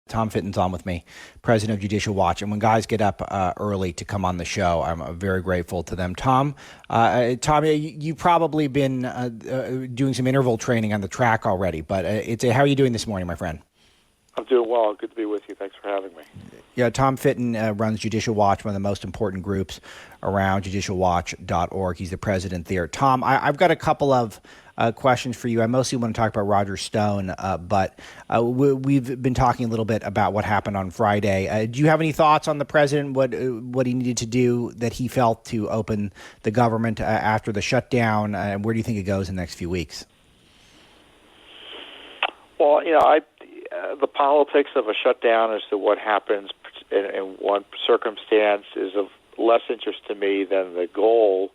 Tom Fitton's on with me, president of Judicial Watch. And when guys get up early to come on the show, I'm very grateful to them. Tom, you've probably been doing some interval training on the track already, but how are you doing this morning, my friend? I'm doing well. Good to be with you. Thanks for having me. Yeah, Tom Fitton runs Judicial Watch, one of the most important groups around, judicialwatch.org. He's the president there. Tom, I've got a couple of questions for you. I mostly want to talk about Roget Stone, but we've been talking a little bit about what happened on Friday. Do you have any thoughts on the president, what he needed to do that he felt to open the government after the shutdown? Where do you think it goes in the next few weeks? Well, the politics of a shutdown as to what happens in one circumstance is of less interest to me than the goal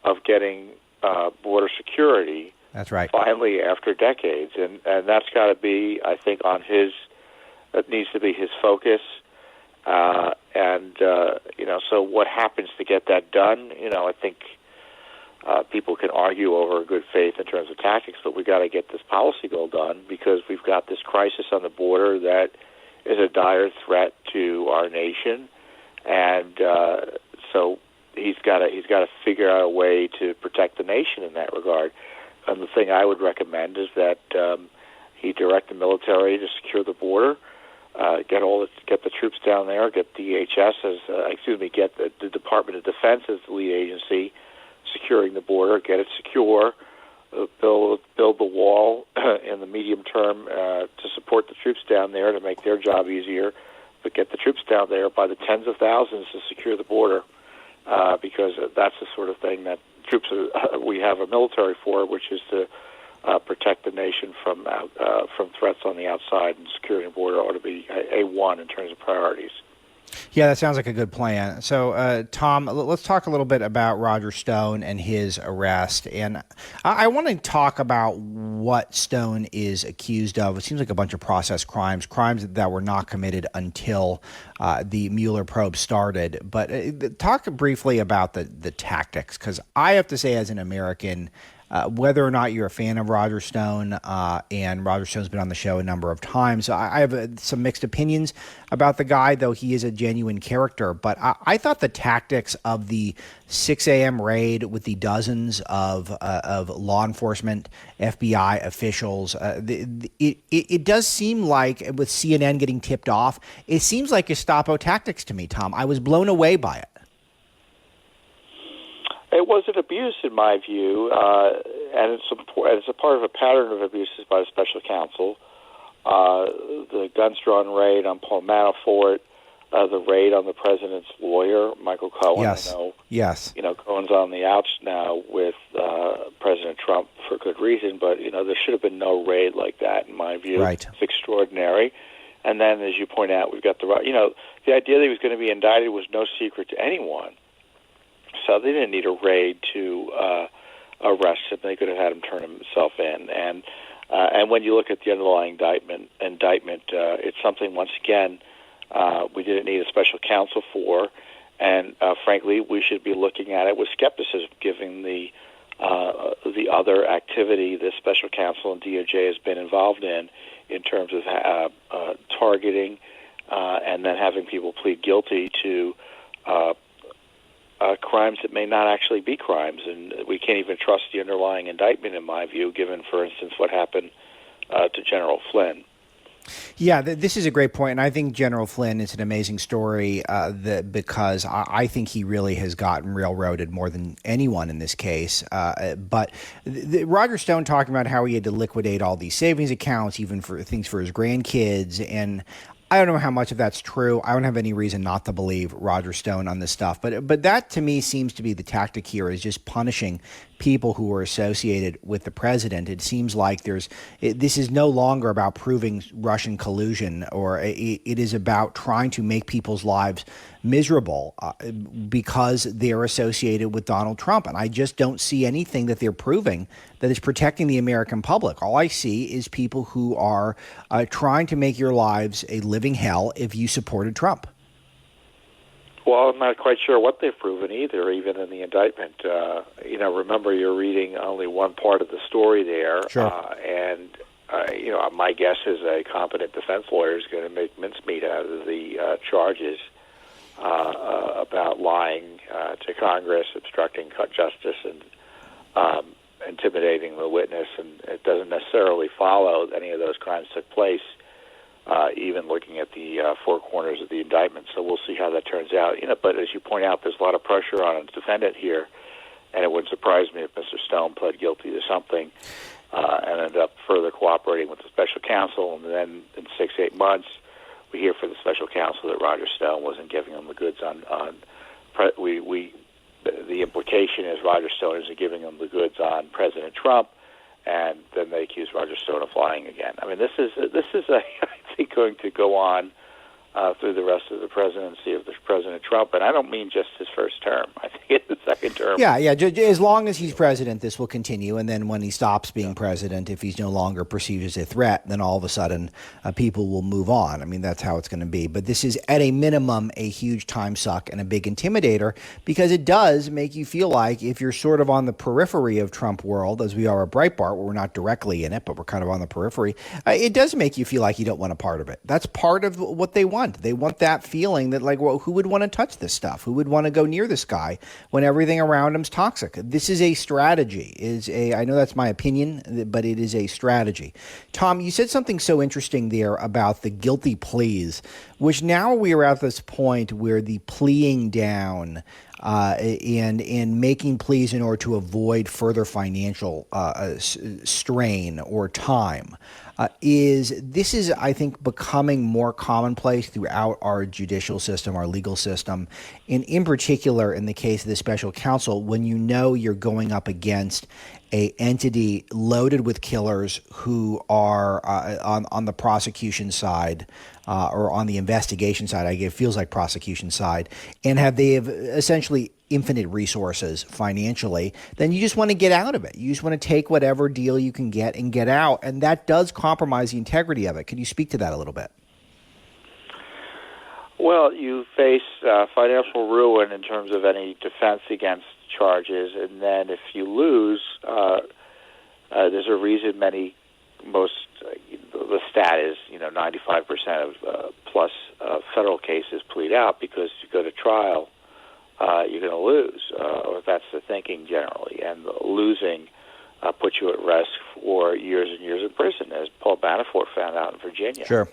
of getting border security. That's right. Finally, after decades, and that's got to be, I think, that needs to be his focus. So what happens to get that done? I think people can argue over good faith in terms of tactics, but we got to get this policy goal done because we've got this crisis on the border that is a dire threat to our nation, and so he's got to figure out a way to protect the nation in that regard. And the thing I would recommend is that he direct the military to secure the border, get the troops down there, get DHS get the Department of Defense as the lead agency securing the border, get it secure, build the wall in the medium term to support the troops down there to make their job easier, but get the troops down there by the tens of thousands to secure the border. Because that's the sort of thing that we have a military for, which is to protect the nation from threats on the outside, and securing the border ought to be A1 in terms of priorities. Yeah, that sounds like a good plan. So, Tom, let's talk a little bit about Roget Stone and his arrest. And I want to talk about what Stone is accused of. It seems like a bunch of process crimes that were not committed until the Mueller probe started. But talk briefly about the tactics, because I have to say, as an American, whether or not you're a fan of Roget Stone, and Roget Stone's been on the show a number of times, I have some mixed opinions about the guy, though he is a genuine character. But I thought the tactics of the 6 a.m. raid with the dozens of law enforcement, FBI officials, it does seem like, with CNN getting tipped off, it seems like Gestapo tactics to me, Tom. I was blown away by it. It was an abuse, in my view, and it's a part of a pattern of abuses by the special counsel. The guns-drawn raid on Paul Manafort, the raid on the president's lawyer, Michael Cohen. Yes. Yes. Cohen's on the outs now with President Trump for good reason, but there should have been no raid like that, in my view. Right. It's extraordinary. And then, as you point out, we've got the idea that he was going to be indicted was no secret to anyone. So they didn't need a raid to arrest him. They could have had him turn himself in. And when you look at the underlying indictment, it's something, once again, we didn't need a special counsel for. And frankly, we should be looking at it with skepticism, given the other activity the special counsel and DOJ has been involved in terms of targeting and then having people plead guilty to crimes that may not actually be crimes, and we can't even trust the underlying indictment, in my view, given, for instance, what happened to General Flynn. Yeah, this is a great point, and I think General Flynn is an amazing story because I think he really has gotten railroaded more than anyone in this case. But Roget Stone talking about how he had to liquidate all these savings accounts, even for things for his grandkids, and I don't know how much of that's true. I don't have any reason not to believe Roget Stone on this stuff. But that, to me, seems to be the tactic here, is just punishing people who are associated with the president. It seems like this is no longer about proving Russian collusion, or it is about trying to make people's lives miserable because they're associated with Donald Trump. And I just don't see anything that they're proving that is protecting the American public. All I see is people who are trying to make your lives a living hell if you supported Trump. Well, I'm not quite sure what they've proven either, even in the indictment. Remember, you're reading only one part of the story there. Sure. My guess is a competent defense lawyer is going to make charges about lying to Congress, obstructing justice, and intimidating the witness, and it doesn't necessarily follow that any of those crimes took place, even looking at the four corners of the indictment. So we'll see how that turns out. But as you point out, there's a lot of pressure on a defendant here, and it wouldn't surprise me if Mr. Stone pled guilty to something and ended up further cooperating with the special counsel, and then in 6-8 months, we hear from the special counsel that Roger Stone wasn't giving them the goods on the implication is Roger Stone isn't giving them the goods on President Trump, and then they accuse Roger Stone of lying again. I mean, this is I think going to go on through the rest of the presidency of President Trump, and I don't mean just his first term. I think it's the second term. Yeah. As long as he's president, this will continue, and then when he stops being president, if he's no longer perceived as a threat, then all of a sudden people will move on. I mean, that's how it's going to be. But this is, at a minimum, a huge time suck and a big intimidator, because it does make you feel like, if you're sort of on the periphery of Trump world, as we are at Breitbart, where we're not directly in it, but we're kind of on the periphery, it does make you feel like you don't want a part of it. That's part of what they want. They want that feeling that, like, well, who would want to touch this stuff? Who would want to go near this guy when everything around him's toxic? This is a strategy. I know that's my opinion, but it is a strategy. Tom, you said something so interesting there about the guilty pleas, which now we are at this point where the pleading down and making pleas in order to avoid further financial strain or time this is, I think, becoming more commonplace throughout our judicial system, our legal system, and in particular in the case of the special counsel, when you know you're going up against a entity loaded with killers who are on the prosecution side or on the investigation side. It feels like prosecution side, and they have essentially infinite resources financially, then you just want to get out of it. You just want to take whatever deal you can get and get out, and that does compromise the integrity of it. Can you speak to that a little bit? Well, you face financial ruin in terms of any defense against charges, and then if you lose, there's a reason the stat is 95% of plus federal cases plead out, because you go to trial, you're going to lose, or that's the thinking generally, and losing puts you at risk for years and years in prison, as Paul Manafort found out in Virginia. Sure.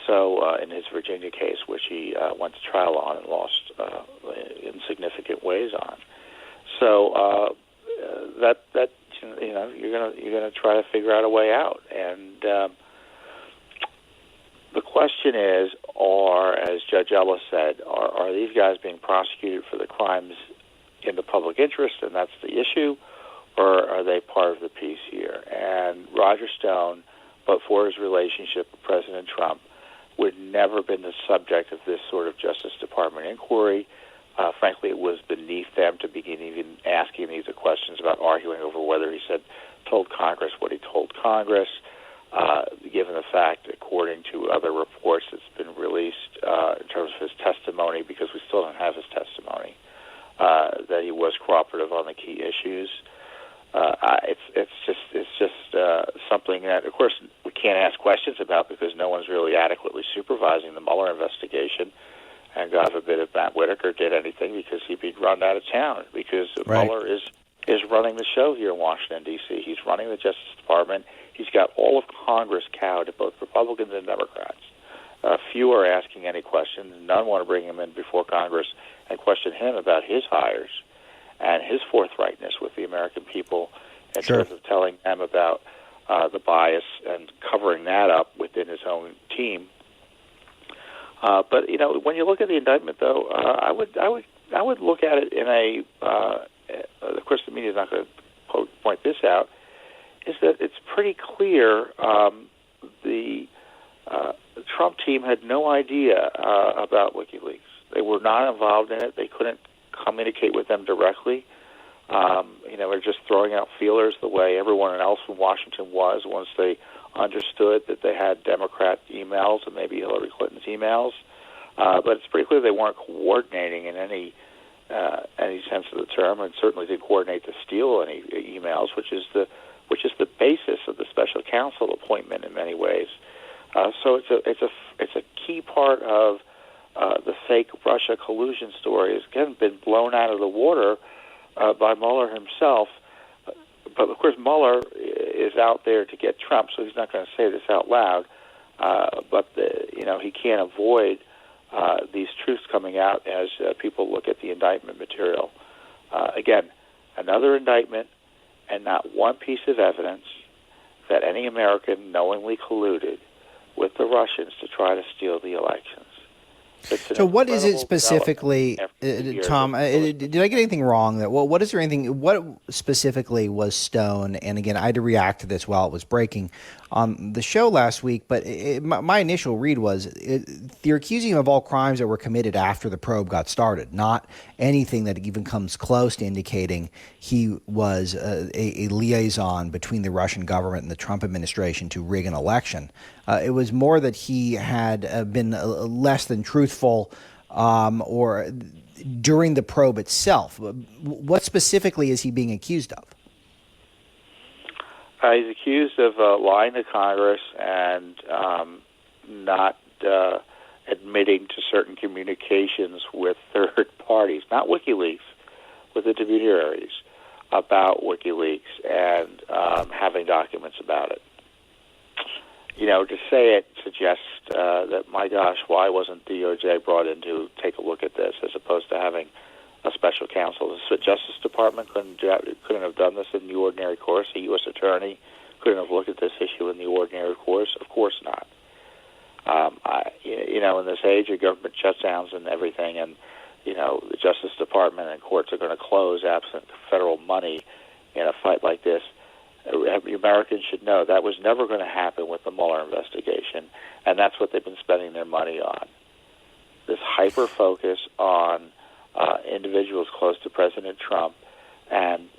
So in his Virginia case, which he went to trial on and lost in significant ways on. So that you're gonna try to figure out a way out, and the question is, as Judge Ellis said, are these guys being prosecuted for the crimes in the public interest, and that's the issue, or are they part of the piece here? And Roger Stone, but for his relationship with President Trump, would never have been the subject of this sort of Justice Department inquiry. Frankly, it was beneath them to begin even asking these questions about arguing over whether he told Congress what he told Congress, given the fact, according to other reports that's been released in terms of his testimony, because we still don't have his testimony, that he was cooperative on the key issues. It's just something that, of course, we can't ask questions about because no one's really adequately supervising the Mueller investigation. And God forbid if Matt Whitaker did anything, because he'd be run out of town, because right. Mueller is running the show here in Washington, D.C. He's running the Justice Department. He's got all of Congress cowed to both Republicans and Democrats. Few are asking any questions. None want to bring him in before Congress and question him about his hires and his forthrightness with the American people in Sure. terms of telling them about the bias and covering that up within his own team. But when you look at the indictment, though, I would look at it in a. Of course, the media is not going to point this out. Is that it's pretty clear the Trump team had no idea about WikiLeaks. They were not involved in it. They couldn't communicate with them directly. They're just throwing out feelers the way everyone else in Washington was once they understood that they had Democrat emails and maybe Hillary Clinton's emails. But it's pretty clear they weren't coordinating in any sense of the term, and certainly didn't coordinate to steal any emails, which is the basis of the special counsel appointment in many ways. So it's a key part of the fake Russia collusion story has again been blown out of the water by Mueller himself. But of course, Mueller is out there to get Trump, so he's not going to say this out loud. But he can't avoid these truths coming out as people look at the indictment material. Again, another indictment, and not one piece of evidence that any American knowingly colluded with the Russians to try to steal the elections. So what is it specifically, Tom? Did I get anything wrong? What is there anything? What specifically was Stone? And again, I had to react to this while it was breaking on the show last week. But my initial read was they're accusing him of all crimes that were committed after the probe got started, not anything that even comes close to indicating he was a liaison between the Russian government and the Trump administration to rig an election. It was more that he had been less than truthful or during the probe itself. What specifically is he being accused of? He's accused of lying to Congress and not admitting to certain communications with third parties, not WikiLeaks, with intermediaries about WikiLeaks and having documents about it. To say it suggests that, my gosh, why wasn't DOJ brought in to take a look at this as opposed to having a special counsel? The Justice Department couldn't have done this in the ordinary course. A U.S. attorney couldn't have looked at this issue in the ordinary course. Of course not. In this age of government shutdowns and everything, and the Justice Department and courts are going to close absent federal money in a fight like this. Americans should know that was never going to happen with the Mueller investigation, and that's what they've been spending their money on. This hyper-focus on individuals close to President Trump and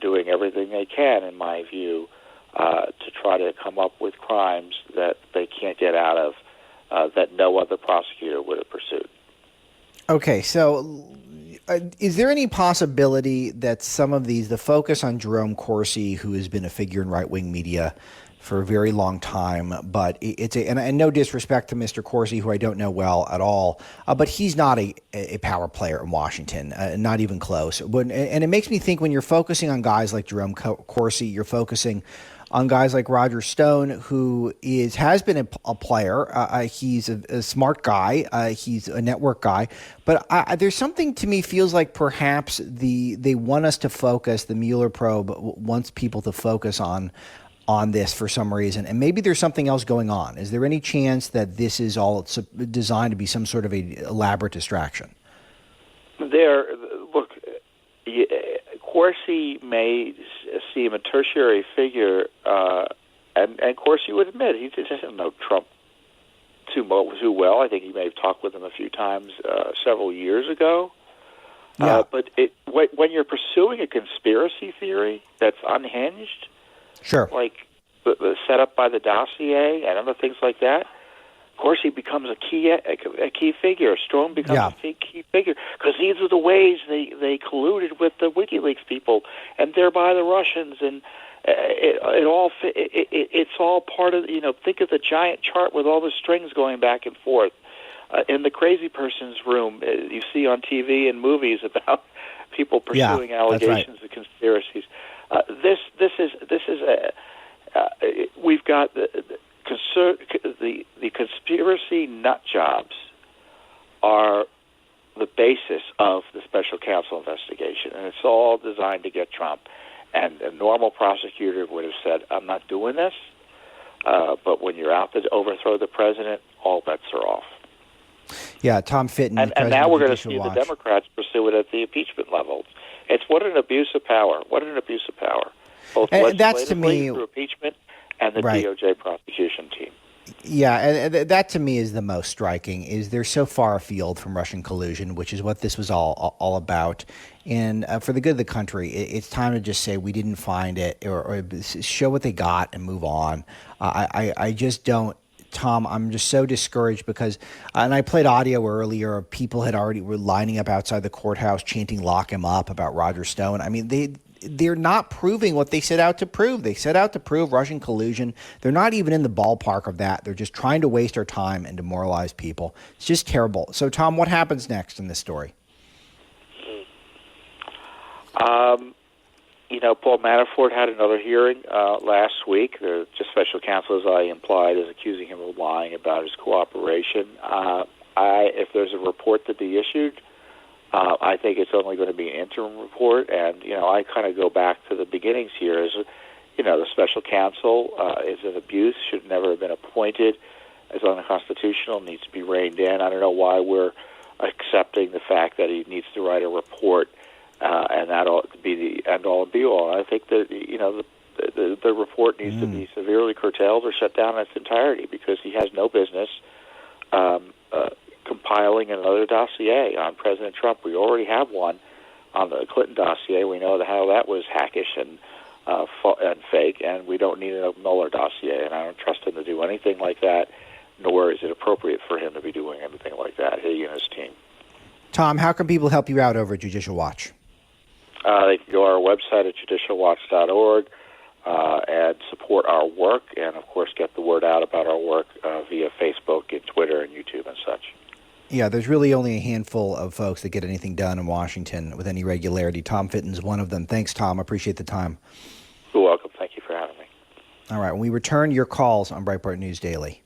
doing everything they can, in my view, to try to come up with crimes that they can't get out of, that no other prosecutor would have pursued. Okay, so is there any possibility that some of the focus on Jerome Corsi, who has been a figure in right-wing media for a very long time, but and no disrespect to Mr. Corsi, who I don't know well at all, but he's not a power player in Washington, not even close. And it makes me think when you're focusing on guys like Jerome Corsi, you're focusing on guys like Roget Stone, who has been a player. He's a smart guy. He's a network guy. But there's something to me feels like perhaps they want us to focus, the Mueller probe wants people to focus on this for some reason. And maybe there's something else going on. Is there any chance that this is all designed to be some sort of a elaborate distraction? Look, Corsi may seem a tertiary figure, and Corsi would admit he doesn't know Trump too well. I think he may have talked with him a few times several years ago. Yeah. But when you're pursuing a conspiracy theory that's unhinged, sure, like the set up by the dossier and other things like that, Corsi becomes a key figure. Stone becomes a key figure because these are the ways they colluded with the WikiLeaks people and thereby the Russians, and it's all part of Think of the giant chart with all the strings going back and forth. In the crazy person's room, you see on TV and movies about people pursuing allegations of conspiracies. We've got the conspiracy nut jobs are the basis of the special counsel investigation, and it's all designed to get Trump. And a normal prosecutor would have said, I'm not doing this, but when you're out to overthrow the president, all bets are off. Yeah, Tom Fitton. And now we're going to see the Democrats pursue it at the impeachment level. It's what an abuse of power. What an abuse of power. Both legislatively through impeachment and the DOJ prosecution team. Yeah, and that to me is the most striking, is they're so far afield from Russian collusion, which is what this was all about. And for the good of the country, it's time to just say we didn't find it or show what they got and move on. I just don't. Tom, I'm just so discouraged because, and I played audio earlier of people were lining up outside the courthouse chanting "lock him up" about Roget Stone. I mean, they're not proving what they set out to prove. They set out to prove Russian collusion. They're not even in the ballpark of that. They're just trying to waste our time and demoralize people. It's just terrible. So, Tom, what happens next in this story? Paul Manafort had another hearing last week. The just special counsel, as I implied, is accusing him of lying about his cooperation. If there's a report to be issued, I think it's only going to be an interim report. And, I kind of go back to the beginnings here. The special counsel is an abuse, should never have been appointed, is unconstitutional, needs to be reined in. I don't know why we're accepting the fact that he needs to write a report and that ought to be the end-all and be-all. I think that, the report needs to be severely curtailed or shut down in its entirety because he has no business compiling another dossier on President Trump. We already have one on the Clinton dossier. We know how that was hackish and fake, and we don't need a Mueller dossier, and I don't trust him to do anything like that, nor is it appropriate for him to be doing anything like that, he and his team. Tom, how can people help you out over at Judicial Watch? They can go to our website at judicialwatch.org and support our work, and, of course, get the word out about our work via Facebook and Twitter and YouTube and such. Yeah, there's really only a handful of folks that get anything done in Washington with any regularity. Tom Fitton's one of them. Thanks, Tom. I appreciate the time. You're welcome. Thank you for having me. All right. When we return, your calls on Breitbart News Daily.